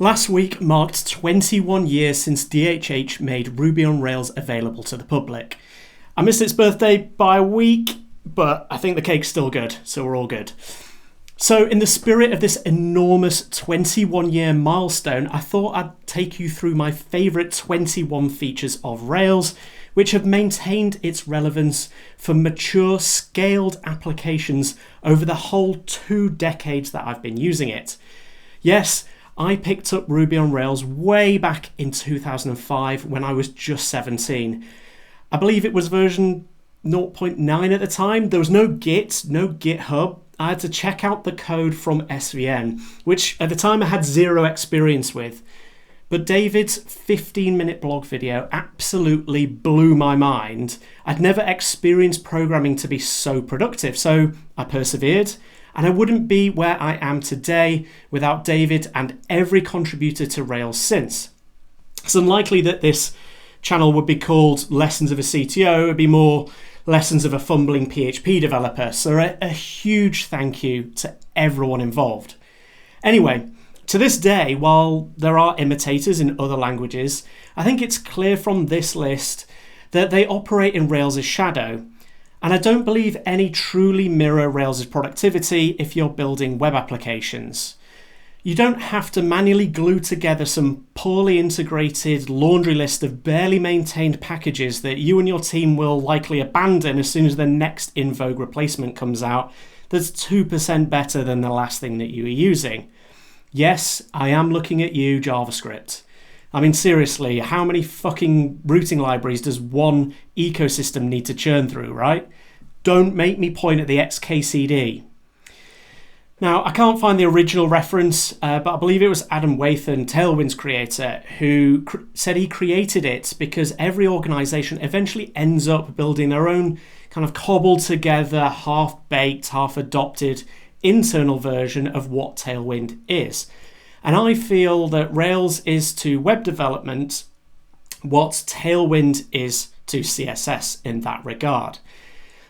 Last week marked 21 years since DHH made Ruby on Rails available to the public. I missed its birthday by a week, but I think the cake's still good, so we're all good. So in the spirit of this enormous 21-year milestone, I thought I'd take you through my favourite 21 features of Rails, which have maintained its relevance for mature, scaled applications over the whole 2 decades that I've been using it. Yes, I picked up Ruby on Rails way back in 2005 when I was just 17. I believe it was version 0.9 at the time. There was no Git, no GitHub. I had to check out the code from SVN, which at the time I had zero experience with. But David's 15-minute blog video absolutely blew my mind. I'd never experienced programming to be so productive, so I persevered. And I wouldn't be where I am today without David and every contributor to Rails since. It's unlikely that this channel would be called Lessons of a CTO. It would be more Lessons of a Fumbling PHP Developer. So a huge thank you to everyone involved. Anyway, to this day, while there are imitators in other languages, I think it's clear from this list that they operate in Rails' shadow. And I don't believe any truly mirror Rails' productivity if you're building web applications. You don't have to manually glue together some poorly integrated laundry list of barely maintained packages that you and your team will likely abandon as soon as the next in vogue replacement comes out that's 2% better than the last thing that you were using. Yes, I am looking at you, JavaScript. I mean, seriously, how many fucking routing libraries does one ecosystem need to churn through, right? Don't make me point at the XKCD. Now, I can't find the original reference, but I believe it was Adam Wathan, Tailwind's creator, who said he created it because every organization eventually ends up building their own kind of cobbled together, half-baked, half-adopted internal version of what Tailwind is. And I feel that Rails is to web development what Tailwind is to CSS in that regard.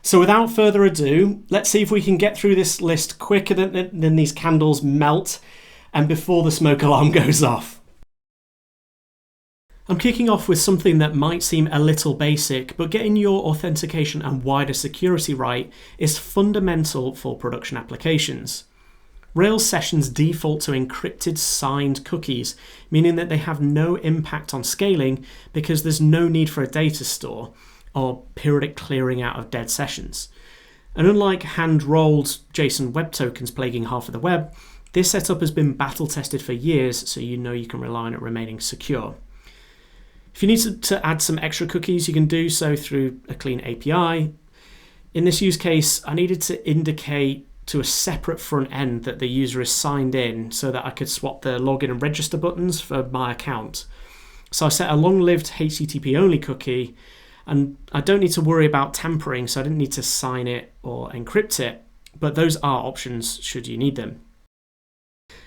So without further ado, let's see if we can get through this list quicker than these candles melt and before the smoke alarm goes off. I'm kicking off with something that might seem a little basic, but getting your authentication and wider security right is fundamental for production applications. Rails sessions default to encrypted signed cookies, meaning that they have no impact on scaling because there's no need for a data store or periodic clearing out of dead sessions. And unlike hand-rolled JSON web tokens plaguing half of the web, this setup has been battle tested for years, so you know you can rely on it remaining secure. If you need to add some extra cookies, you can do so through a clean API. In this use case, I needed to indicate to a separate front end that the user is signed in so that I could swap the login and register buttons for my account. So I set a long-lived HTTP only cookie, and I don't need to worry about tampering, so I didn't need to sign it or encrypt it, but those are options should you need them.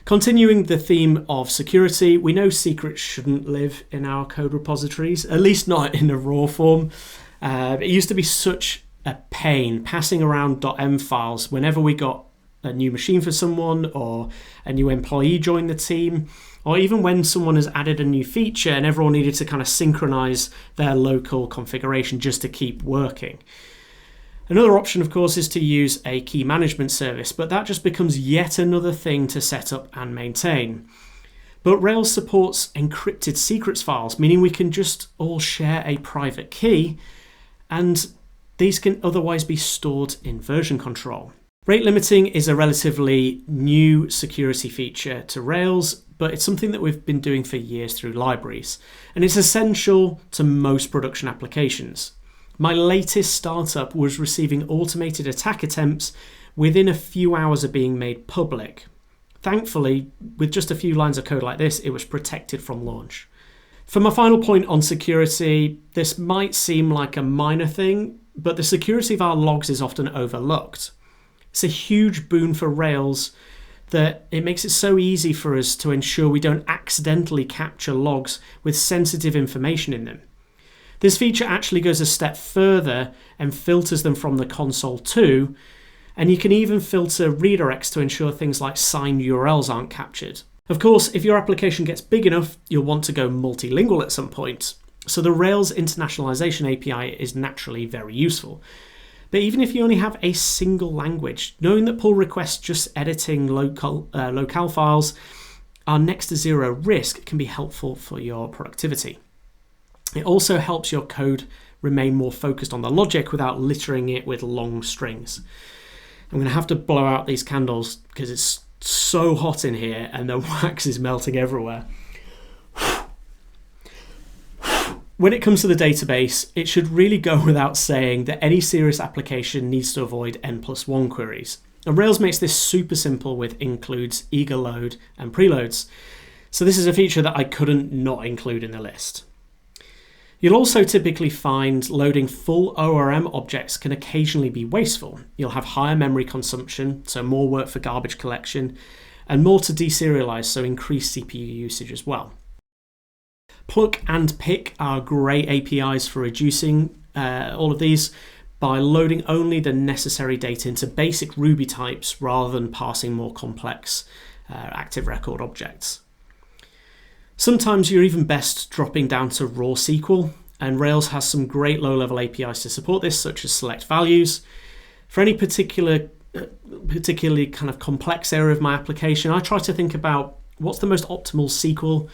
Continuing the theme of security, we know secrets shouldn't live in our code repositories, at least not in a raw form. It used to be such a pain passing around .m files whenever we got a new machine for someone or a new employee joined the team, or even when someone has added a new feature and everyone needed to kind of synchronize their local configuration just to keep working. Another option, of course, is to use a key management service, but that just becomes yet another thing to set up and maintain. But Rails supports encrypted secrets files, meaning we can just all share a private key, and these can otherwise be stored in version control. Rate limiting is a relatively new security feature to Rails, but it's something that we've been doing for years through libraries, and it's essential to most production applications. My latest startup was receiving automated attack attempts within a few hours of being made public. Thankfully, with just a few lines of code like this, it was protected from launch. For my final point on security, this might seem like a minor thing, but the security of our logs is often overlooked. It's a huge boon for Rails that it makes it so easy for us to ensure we don't accidentally capture logs with sensitive information in them. This feature actually goes a step further and filters them from the console too, and you can even filter redirects to ensure things like signed URLs aren't captured. Of course, if your application gets big enough, you'll want to go multilingual at some point. So the Rails internationalization API is naturally very useful. But even if you only have a single language, knowing that pull requests just editing locale files are next to zero risk can be helpful for your productivity. It also helps your code remain more focused on the logic without littering it with long strings. I'm going to have to blow out these candles because it's so hot in here and the wax is melting everywhere. When it comes to the database, it should really go without saying that any serious application needs to avoid N+1 queries. And Rails makes this super simple with includes, eager load, and preloads. So this is a feature that I couldn't not include in the list. You'll also typically find loading full ORM objects can occasionally be wasteful. You'll have higher memory consumption, so more work for garbage collection, and more to deserialize, so increased CPU usage as well. Pluck and pick are great APIs for reducing all of these by loading only the necessary data into basic Ruby types rather than parsing more complex active record objects. Sometimes you're even best dropping down to raw SQL, and Rails has some great low-level APIs to support this, such as select values. For any particularly kind of complex area of my application, I try to think about what's the most optimal SQL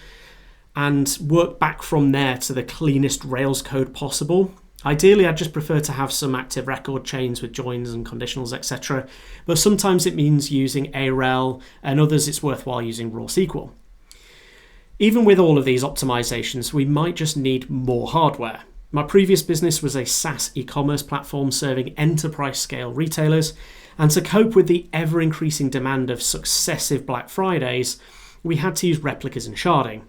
and work back from there to the cleanest Rails code possible. Ideally, I'd just prefer to have some active record chains with joins and conditionals, etc. But sometimes it means using AREL, and others it's worthwhile using raw SQL. Even with all of these optimizations, we might just need more hardware. My previous business was a SaaS e-commerce platform serving enterprise-scale retailers, and to cope with the ever-increasing demand of successive Black Fridays, we had to use replicas and sharding.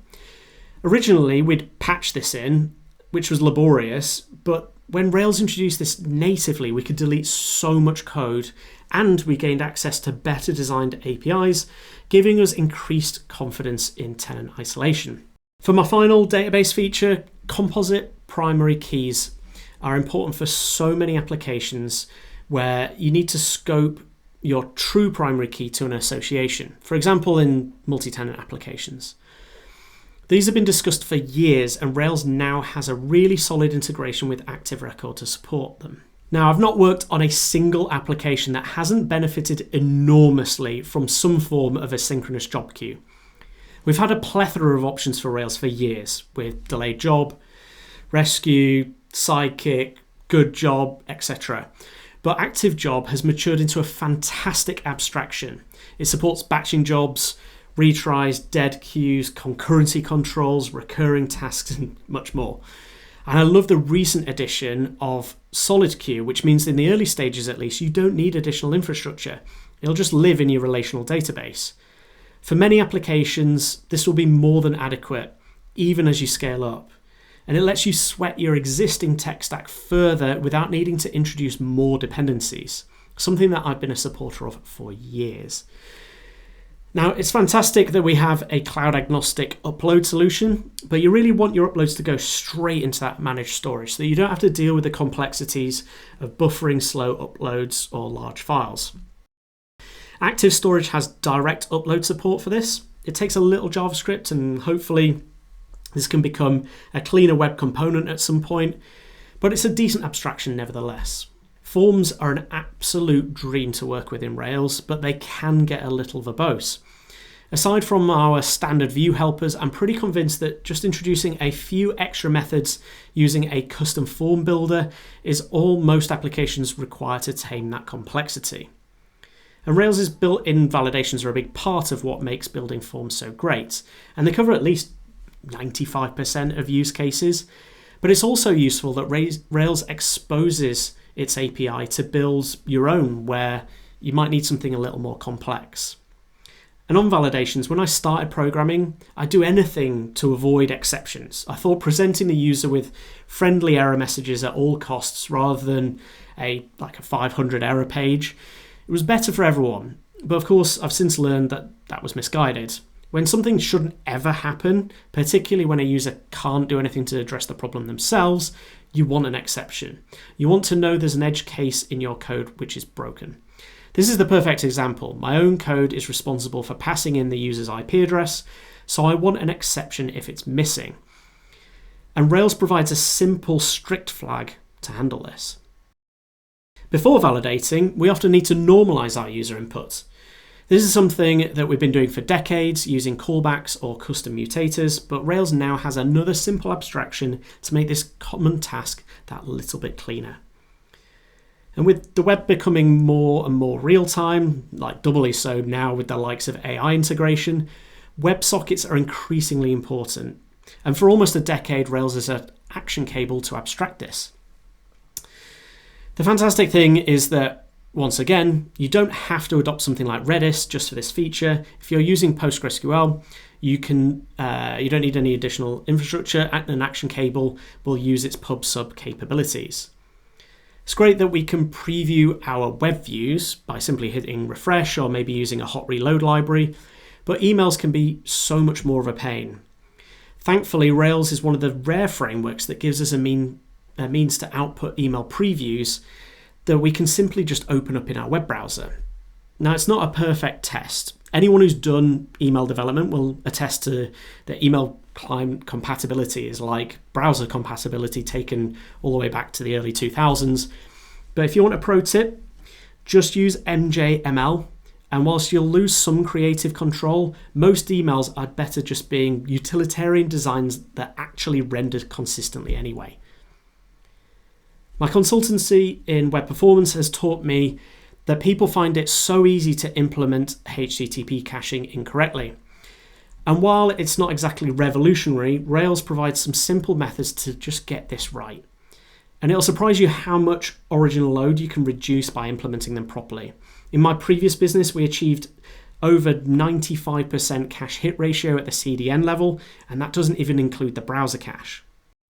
Originally, we'd patch this in, which was laborious, but when Rails introduced this natively, we could delete so much code, and we gained access to better designed APIs, giving us increased confidence in tenant isolation. For my final database feature, Composite primary keys are important for so many applications where you need to scope your true primary key to an association, for example, in multi-tenant applications. These have been discussed for years, and Rails now has a really solid integration with Active Record to support them. Now, I've not worked on a single application that hasn't benefited enormously from some form of a synchronous job queue. We've had a plethora of options for Rails for years, with delayed job, rescue, sidekick, good job, etc. But Active Job has matured into a fantastic abstraction. It supports batching jobs, retries, dead queues, concurrency controls, recurring tasks, and much more. And I love the recent addition of Solid Queue, which means in the early stages at least, you don't need additional infrastructure. It'll just live in your relational database. For many applications, this will be more than adequate, even as you scale up. And it lets you sweat your existing tech stack further without needing to introduce more dependencies, something that I've been a supporter of for years. Now, it's fantastic that we have a cloud-agnostic upload solution, but you really want your uploads to go straight into that managed storage so that you don't have to deal with the complexities of buffering slow uploads or large files. Active Storage has direct upload support for this. It takes a little JavaScript, and hopefully this can become a cleaner web component at some point, but it's a decent abstraction nevertheless. Forms are an absolute dream to work with in Rails, but they can get a little verbose. Aside from our standard view helpers, I'm pretty convinced that just introducing a few extra methods using a custom form builder is all most applications require to tame that complexity. And Rails' built-in validations are a big part of what makes building forms so great, and they cover at least 95% of use cases. But it's also useful that Rails exposes its API to build your own where you might need something a little more complex. And on validations, when I started programming, I'd do anything to avoid exceptions. I thought presenting the user with friendly error messages at all costs rather than a 500 error page, it was better for everyone. But of course, I've since learned that that was misguided. When something shouldn't ever happen, particularly when a user can't do anything to address the problem themselves, you want an exception. You want to know there's an edge case in your code which is broken. This is the perfect example. My own code is responsible for passing in the user's IP address, so I want an exception if it's missing. And Rails provides a simple strict flag to handle this. Before validating, we often need to normalize our user input. This is something that we've been doing for decades using callbacks or custom mutators, but Rails now has another simple abstraction to make this common task that little bit cleaner. And with the web becoming more and more real-time, like doubly so now with the likes of AI integration, WebSockets are increasingly important. And for almost a decade, Rails is an action cable to abstract this. The fantastic thing is that, once again, you don't have to adopt something like Redis just for this feature. If you're using PostgreSQL, you don't need any additional infrastructure. An action cable will use its pub/sub capabilities. It's great that we can preview our web views by simply hitting refresh or maybe using a hot reload library, but emails can be so much more of a pain. Thankfully, Rails is one of the rare frameworks that gives us a means to output email previews that we can simply just open up in our web browser. Now, it's not a perfect test. Anyone who's done email development will attest to that email client compatibility is like browser compatibility taken all the way back to the early 2000s. But if you want a pro tip, just use MJML. And whilst you'll lose some creative control, most emails are better just being utilitarian designs that actually render consistently anyway. My consultancy in web performance has taught me that people find it so easy to implement HTTP caching incorrectly. And while it's not exactly revolutionary, Rails provides some simple methods to just get this right. And it'll surprise you how much original load you can reduce by implementing them properly. In my previous business, we achieved over 95% cache hit ratio at the CDN level, and that doesn't even include the browser cache.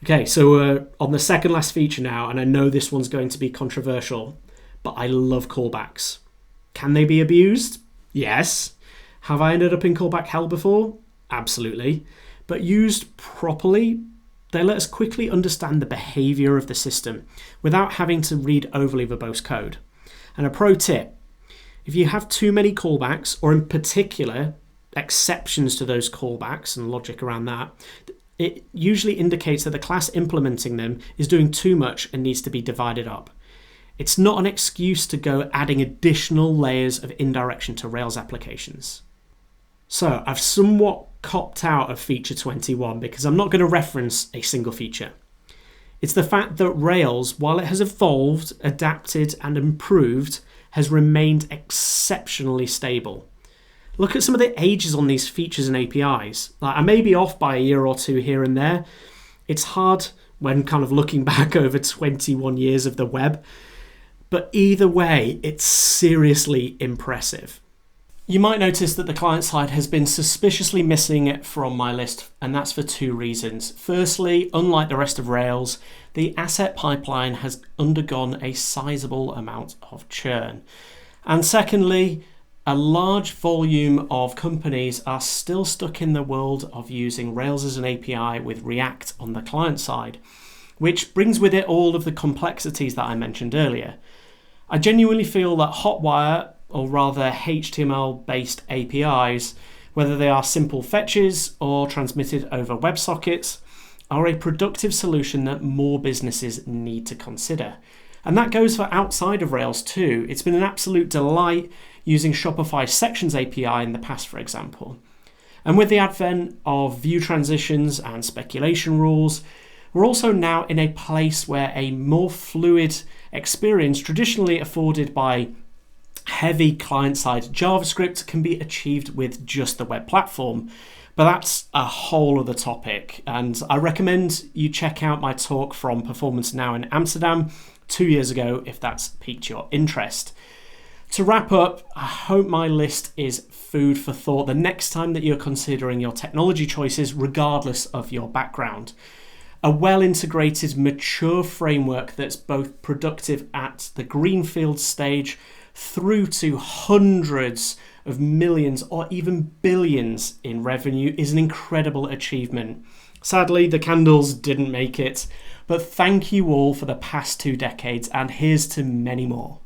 Okay, so we're on the second last feature now, and I know this one's going to be controversial, but I love callbacks. Can they be abused? Yes. Have I ended up in callback hell before? Absolutely. But used properly, they let us quickly understand the behavior of the system without having to read overly verbose code. And a pro tip, if you have too many callbacks, or in particular, exceptions to those callbacks and logic around that, it usually indicates that the class implementing them is doing too much and needs to be divided up. It's not an excuse to go adding additional layers of indirection to Rails applications. So I've somewhat copped out of feature 21 because I'm not going to reference a single feature. It's the fact that Rails, while it has evolved, adapted, and improved, has remained exceptionally stable. Look at some of the ages on these features and APIs. I may be off by a year or two here and there. It's hard when kind of looking back over 21 years of the web. But either way, it's seriously impressive. You might notice that the client side has been suspiciously missing from my list, and that's for two reasons. Firstly, unlike the rest of Rails, the asset pipeline has undergone a sizable amount of churn. And secondly, a large volume of companies are still stuck in the world of using Rails as an API with React on the client side, which brings with it all of the complexities that I mentioned earlier. I genuinely feel that Hotwire, or rather HTML-based APIs, whether they are simple fetches or transmitted over WebSockets, are a productive solution that more businesses need to consider. And that goes for outside of Rails too. It's been an absolute delight using Shopify Sections API in the past, for example. And with the advent of view transitions and speculation rules, we're also now in a place where a more fluid experience traditionally afforded by heavy client-side JavaScript can be achieved with just the web platform. But that's a whole other topic, and I recommend you check out my talk from Performance Now in Amsterdam 2 years ago if that's piqued your interest. To wrap up, I hope my list is food for thought the next time that you're considering your technology choices, regardless of your background. A well-integrated, mature framework that's both productive at the greenfield stage through to hundreds of millions or even billions in revenue is an incredible achievement. Sadly, the candles didn't make it, but thank you all for the past 2 decades, and here's to many more.